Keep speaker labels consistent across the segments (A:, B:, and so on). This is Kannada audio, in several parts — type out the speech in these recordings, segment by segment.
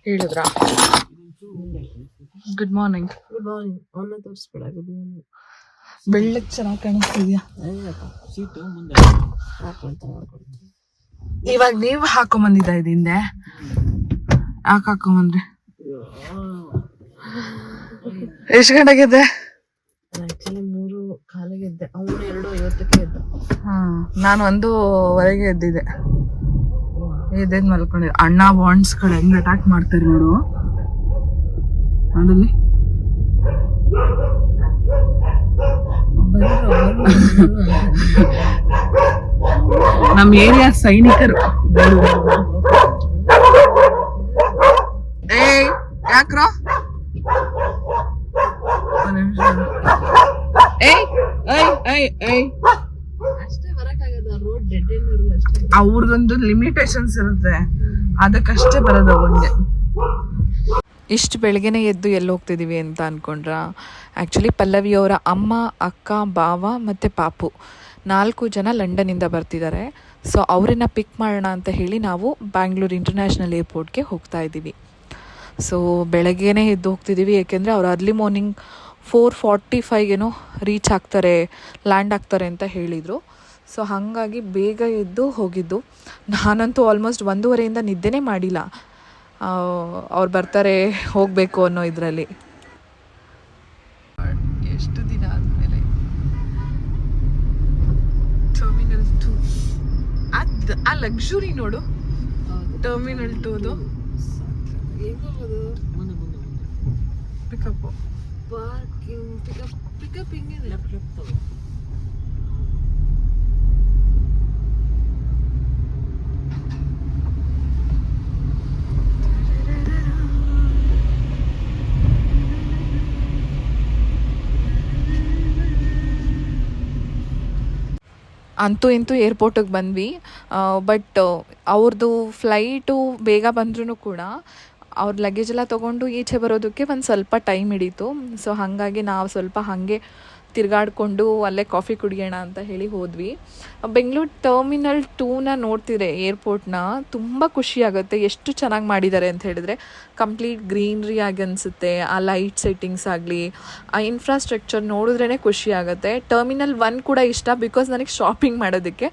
A: ಹೇಳಿದ್ರಾ? Good morning.
B: ಅವನ್ನ ತೋರಿಸ್ಬೇಡ. Good morning.
A: ಬೆಳ್ಳಗ್ ಚೆನ್ನಾಗಿ ಕಾಣಿಸ್ತಿದ್ಯಾ? ಇವಾಗ ನೀವು ಹಾಕೊಂಬಂದಿದ್ದ ಹಿಂದೆ ಯಾಕೆ ಹಾಕೊಂಬಂದ್ರಿ? ಎಷ್ಟು ಗಂಟೆಗೆದ್ದೆ?
B: ಆಕ್ಚುಲಿ 3:15 ಎದ್ದೆ. ಅವನು 2:50 ಎದ್ದ.
A: ನಾನು 1:15 ಎದ್ದಿದ್ದೆ. ಎದ್ದೇದ್ ಮಲ್ಕೊಂಡಿದ್ದೆ. ಅಣ್ಣ ಬಾಂಡ್ಸ್ಗಳು ಹೆಂಗ್ ಅಟ್ಯಾಕ್ ಮಾಡ್ತಾರೆ ನೋಡು. ನೋಡಲ್ಲಿ ನಮ್ ಏರಿಯಾ ಸೈನಿಕರು. ಏಯ್ ಯಾಕ್ರೋ?
B: ಅಷ್ಟೇ ಬರಕ್ಕಾಗದ. ರೋಡ್ ಡೆಡ್ ಎಂಡ್ ಅಷ್ಟೇ.
A: ಅವ್ರದೊಂದು ಲಿಮಿಟೇಷನ್ಸ್ ಇರುತ್ತೆ, ಅದಕ್ಕಷ್ಟೇ ಬರೋದು ಅವನ್ಗೆ. ಇಷ್ಟು ಬೆಳಗ್ಗೆನೆ ಎದ್ದು ಎಲ್ಲಿ ಹೋಗ್ತಿದ್ದೀವಿ ಅಂತ ಅಂದ್ಕೊಂಡ್ರ? ಆ್ಯಕ್ಚುಲಿ ಪಲ್ಲವಿಯವರ ಅಮ್ಮ, ಅಕ್ಕ, ಬಾವ ಮತ್ತು ಪಾಪು 4 ಜನ ಲಂಡನ್ನಿಂದ ಬರ್ತಿದ್ದಾರೆ. ಸೊ ಅವರನ್ನು ಪಿಕ್ ಮಾಡೋಣ ಅಂತ ಹೇಳಿ ನಾವು ಬ್ಯಾಂಗ್ಳೂರು ಇಂಟರ್ನ್ಯಾಷನಲ್ ಏರ್ಪೋರ್ಟ್ಗೆ ಹೋಗ್ತಾ ಇದ್ದೀವಿ. ಸೊ ಬೆಳಗ್ಗೆನೇ ಎದ್ದು ಹೋಗ್ತಿದ್ದೀವಿ, ಏಕೆಂದರೆ ಅವ್ರು ಅರ್ಲಿ ಮಾರ್ನಿಂಗ್ 4:45 ರೀಚ್ ಆಗ್ತಾರೆ, ಲ್ಯಾಂಡ್ ಆಗ್ತಾರೆ ಅಂತ ಹೇಳಿದರು. ಸೊ ಹಾಗಾಗಿ ಬೇಗ ಎದ್ದು ಹೋಗಿದ್ದು. ನಾನಂತೂ ಆಲ್ಮೋಸ್ಟ್ 1:30 ನಿದ್ದೆನೇ ಮಾಡಿಲ್ಲ. ಅವ್ರು ಬರ್ತಾರೆ ಹೋಗಬೇಕು ಅನ್ನೋ ಇದರಲ್ಲಿ. ಎಷ್ಟು ದಿನ ಆದಮೇಲೆ ಟರ್ಮಿನಲ್ 2 ಆ ಲಕ್ಸುರಿ ನೋಡು. ಟರ್ಮಿನಲ್ 2 ಪಿಕಪ್
B: ಪಿಕಪ್ ಹಿಂಗೆ
A: ಅಂತೂ ಇಂತೂ ಏರ್ಪೋರ್ಟಿಗೆ ಬಂದ್ವಿ. ಬಟ್ ಅವ್ರದ್ದು ಫ್ಲೈಟು ಬೇಗ ಬಂದ್ರೂ ಕೂಡ ಅವ್ರ ಲಗೇಜ್ ಎಲ್ಲ ತೊಗೊಂಡು ಈಚೆ ಬರೋದಕ್ಕೆ ಒಂದು ಸ್ವಲ್ಪ ಟೈಮ್ ಹಿಡೀತು. ಸೊ ಹಾಗಾಗಿ ನಾವು ಸ್ವಲ್ಪ ಹಾಗೆ ತಿರುಗಾಡಿಕೊಂಡು ಅಲ್ಲೇ ಕಾಫಿ ಕುಡಿಯೋಣ ಅಂತ ಹೇಳಿ ಹೋದ್ವಿ. ಬೆಂಗಳೂರು ಟರ್ಮಿನಲ್ 2ನ ನೋಡ್ತಿದ್ರೆ ಏರ್ಪೋರ್ಟ್ನ ತುಂಬ ಖುಷಿಯಾಗುತ್ತೆ. ಎಷ್ಟು ಚೆನ್ನಾಗಿ ಮಾಡಿದ್ದಾರೆ ಅಂತ ಹೇಳಿದ್ರೆ, ಕಂಪ್ಲೀಟ್ ಗ್ರೀನ್ರಿ ಆಗಿ ಅನಿಸುತ್ತೆ. ಆ ಲೈಟ್ ಸೆಟ್ಟಿಂಗ್ಸ್ ಆಗಲಿ, ಆ ಇನ್ಫ್ರಾಸ್ಟ್ರಕ್ಚರ್ ನೋಡಿದ್ರೇ ಖುಷಿಯಾಗುತ್ತೆ. ಟರ್ಮಿನಲ್ 1 ಕೂಡ ಇಷ್ಟ, ಬಿಕಾಸ್ ನನಗೆ ಶಾಪಿಂಗ್ ಮಾಡೋದಕ್ಕೆ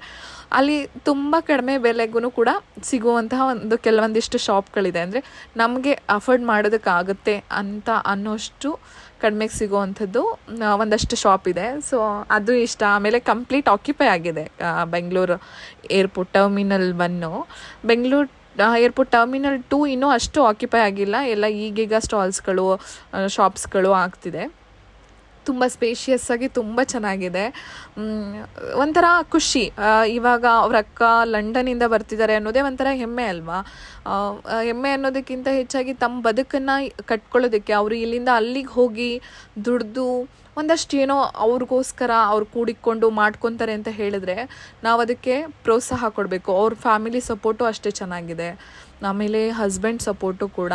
A: ಅಲ್ಲಿ ತುಂಬ ಕಡಿಮೆ ಬೆಲೆಗೂ ಕೂಡ ಸಿಗುವಂತಹ ಕೆಲವೊಂದಿಷ್ಟು ಶಾಪ್ಗಳಿದೆ. ಅಂದರೆ ನಮಗೆ ಅಫೋರ್ಡ್ ಮಾಡೋದಕ್ಕಾಗುತ್ತೆ ಅಂತ ಅನ್ನೋಷ್ಟು ಕಡಿಮೆಗೆ ಸಿಗೋವಂಥದ್ದು ಒಂದಷ್ಟು ಶಾಪ್ ಇದೆ. ಸೊ ಅದು ಇಷ್ಟ. ಆಮೇಲೆ ಕಂಪ್ಲೀಟ್ ಆಕ್ಯುಪೈ ಆಗಿದೆ Bengaluru airport terminal 1. Bengaluru airport terminal 2 ಇನ್ನೂ ಅಷ್ಟು ಆಕ್ಯುಪೈ ಆಗಿಲ್ಲ. ಎಲ್ಲ ಈಗೀಗ ಸ್ಟಾಲ್ಸ್ಗಳು, ಶಾಪ್ಸ್ಗಳು ಆಗ್ತಿದೆ. ತುಂಬ ಸ್ಪೇಷಿಯಸ್ ಆಗಿ ತುಂಬ ಚೆನ್ನಾಗಿದೆ. ಒಂಥರ ಖುಷಿ. ಇವಾಗ ಅವ್ರ ಅಕ್ಕ ಲಂಡನ್ನಿಂದ ಬರ್ತಿದ್ದಾರೆ ಅನ್ನೋದೇ ಒಂಥರ ಹೆಮ್ಮೆ ಅಲ್ವಾ? ಹೆಮ್ಮೆ ಅನ್ನೋದಕ್ಕಿಂತ ಹೆಚ್ಚಾಗಿ ತಮ್ಮ ಬದುಕನ್ನು ಕಟ್ಕೊಳ್ಳೋದಕ್ಕೆ ಅವರು ಇಲ್ಲಿಂದ ಅಲ್ಲಿಗೆ ಹೋಗಿ ದುಡ್ದು ಒಂದಷ್ಟು ಏನೋ ಅವ್ರಿಗೋಸ್ಕರ ಅವ್ರು ಕೂಡಿಕೊಂಡು ಮಾಡ್ಕೊತಾರೆ ಅಂತ ಹೇಳಿದ್ರೆ ನಾವು ಅದಕ್ಕೆ ಪ್ರೋತ್ಸಾಹ ಕೊಡಬೇಕು. ಅವ್ರ ಫ್ಯಾಮಿಲಿ ಸಪೋರ್ಟು ಅಷ್ಟೇ ಚೆನ್ನಾಗಿದೆ. ಆಮೇಲೆ ಹಸ್ಬೆಂಡ್ ಸಪೋರ್ಟು ಕೂಡ.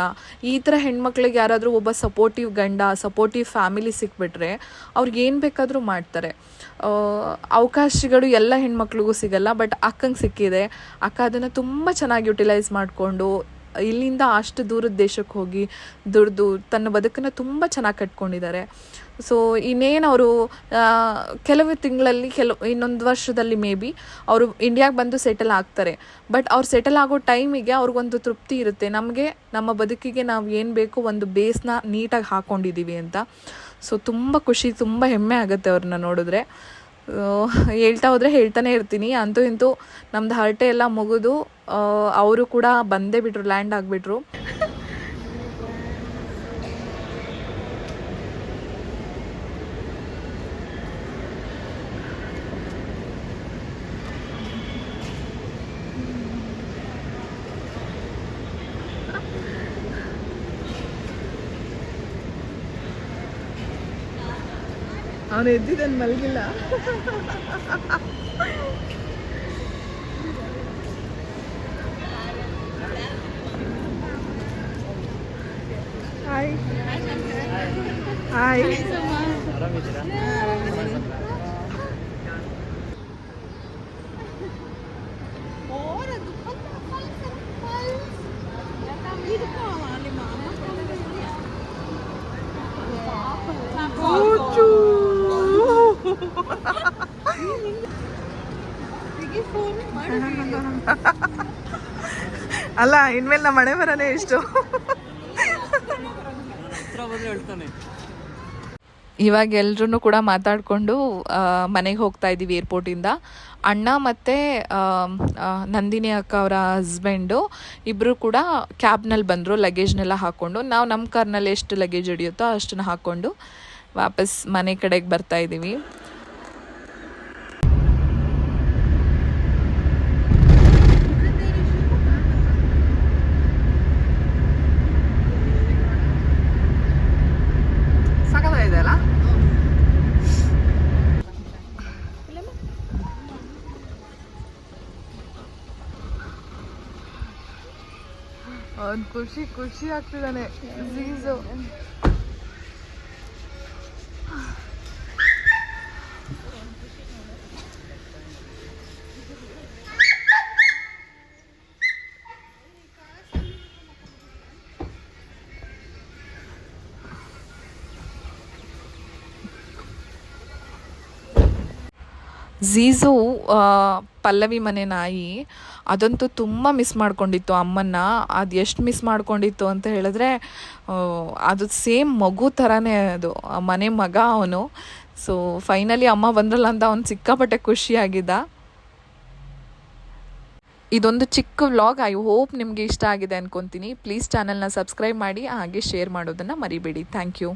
A: ಈ ಥರ ಹೆಣ್ಮಕ್ಳಿಗೆ ಯಾರಾದರೂ ಒಬ್ಬ ಸಪೋರ್ಟಿವ್ ಗಂಡ, ಸಪೋರ್ಟಿವ್ ಫ್ಯಾಮಿಲಿ ಸಿಕ್ಬಿಟ್ರೆ ಅವ್ರಿಗೆ ಏನು ಬೇಕಾದರೂ ಮಾಡ್ತಾರೆ. ಅವಕಾಶಗಳು ಎಲ್ಲ ಹೆಣ್ಮಕ್ಳಿಗೂ ಸಿಗಲ್ಲ, ಬಟ್ ಅಕ್ಕಂಗೆ ಸಿಕ್ಕಿದೆ. ಅಕ್ಕ ಅದನ್ನು ತುಂಬ ಚೆನ್ನಾಗಿ ಯುಟಿಲೈಸ್ ಮಾಡಿಕೊಂಡು ಇಲ್ಲಿಂದ ಅಷ್ಟು ದೂರದ ದೇಶಕ್ಕೆ ಹೋಗಿ ದುಡ್ದು ತನ್ನ ಬದುಕನ್ನು ತುಂಬ ಚೆನ್ನಾಗಿ ಕಟ್ಕೊಂಡಿದ್ದಾರೆ. ಸೊ ಇನ್ನೇನು ಅವರು ಕೆಲವು ತಿಂಗಳಲ್ಲಿ ಇನ್ನೊಂದು ವರ್ಷದಲ್ಲಿ ಮೇ ಬಿ ಅವರು ಇಂಡಿಯಾಗೆ ಬಂದು ಸೆಟಲ್ ಆಗ್ತಾರೆ. ಬಟ್ ಅವ್ರು ಸೆಟಲ್ ಆಗೋ ಟೈಮಿಗೆ ಅವ್ರಿಗೊಂದು ತೃಪ್ತಿ ಇರುತ್ತೆ, ನಮಗೆ ನಮ್ಮ ಬದುಕಿಗೆ ನಾವು ಏನು ಬೇಕು ಒಂದು ಬೇಸ್ನ ನೀಟಾಗಿ ಹಾಕ್ಕೊಂಡಿದ್ದೀವಿ ಅಂತ. ಸೊ ತುಂಬ ಖುಷಿ, ತುಂಬ ಹೆಮ್ಮೆ ಆಗುತ್ತೆ ಅವ್ರನ್ನ ನೋಡಿದ್ರೆ. ಹೇಳ್ತಾ ಹೋದರೆ ಹೇಳ್ತಾನೆ ಇರ್ತೀನಿ. ಅಂತೂ ಇಂತೂ ನಮ್ದು ಹರಟೆ ಎಲ್ಲ ಮುಗಿದು ಅವರು ಕೂಡ ಬಂದೇ ಬಿಟ್ರು, ಲ್ಯಾಂಡ್ ಆಗಿಬಿಟ್ರು. ಅವನು ಎದ್ದಿದ್ದನ್ನು ಮಲಗಿಲ್ಲ. Hi hi. ಅಲ್ಲ ಇನ್ಮೇಲೆ ನಮ್ಮ ಮನೆ ಬರನೇ ಇಷ್ಟು. ಇವಾಗ ಎಲ್ರೂ ಕೂಡ ಮಾತಾಡಿಕೊಂಡು ಮನೆಗೆ ಹೋಗ್ತಾ ಇದ್ದೀವಿ ಏರ್ಪೋರ್ಟಿಂದ. ಅಣ್ಣ ಮತ್ತು ನಂದಿನಿ ಅಕ್ಕ ಅವರ ಹಸ್ಬೆಂಡು ಇಬ್ಬರು ಕೂಡ ಕ್ಯಾಬ್ನಲ್ಲಿ ಬಂದರು ಲಗೇಜ್ನೆಲ್ಲ ಹಾಕ್ಕೊಂಡು. ನಾವು ನಮ್ಮ ಕಾರ್ನಲ್ಲಿ ಎಷ್ಟು ಲಗೇಜ್ ಹಿಡಿಯುತ್ತೋ ಅಷ್ಟನ್ನು ಹಾಕ್ಕೊಂಡು ವಾಪಸ್ ಮನೆ ಕಡೆಗೆ ಬರ್ತಾ ಇದ್ದೀವಿ. ಸಾಕಾಗಿದೆ ಅಲ್ಲ? ಅವ್ನು ಖುಷಿ ಆಗ್ತಿದ್ದಾನೆ ಝೀಝು. ಝೀಝು ಪಲ್ಲವಿ ಮನೆ ನಾಯಿ ಅದಂತೂ ತುಂಬ ಮಿಸ್ ಮಾಡ್ಕೊಂಡಿತ್ತು ಅಮ್ಮನ್ನ. ಅದು ಎಷ್ಟು ಮಿಸ್ ಮಾಡ್ಕೊಂಡಿತ್ತು ಅಂತ ಹೇಳಿದ್ರೆ ಅದು ಸೇಮ್ ಮಗು ಥರನೇ, ಅದು ಮನೆ ಮಗ ಅವನು. ಸೊ ಫೈನಲಿ ಅಮ್ಮ ಬಂದ್ರಲ್ಲ ಅಂತ ಅವ್ನು ಸಿಕ್ಕಾಪಟ್ಟೆ ಖುಷಿಯಾಗಿದ್ದ. ಇದೊಂದು ಚಿಕ್ಕ ವ್ಲಾಗ್. ಐ ಹೋಪ್ ನಿಮಗೆ ಇಷ್ಟ ಆಗಿದೆ ಅನ್ಕೊತೀನಿ. ಪ್ಲೀಸ್ ಚಾನಲ್ನ ಸಬ್ಸ್ಕ್ರೈಬ್ ಮಾಡಿ, ಹಾಗೆ ಶೇರ್ ಮಾಡೋದನ್ನು ಮರಿಬೇಡಿ. Thank you.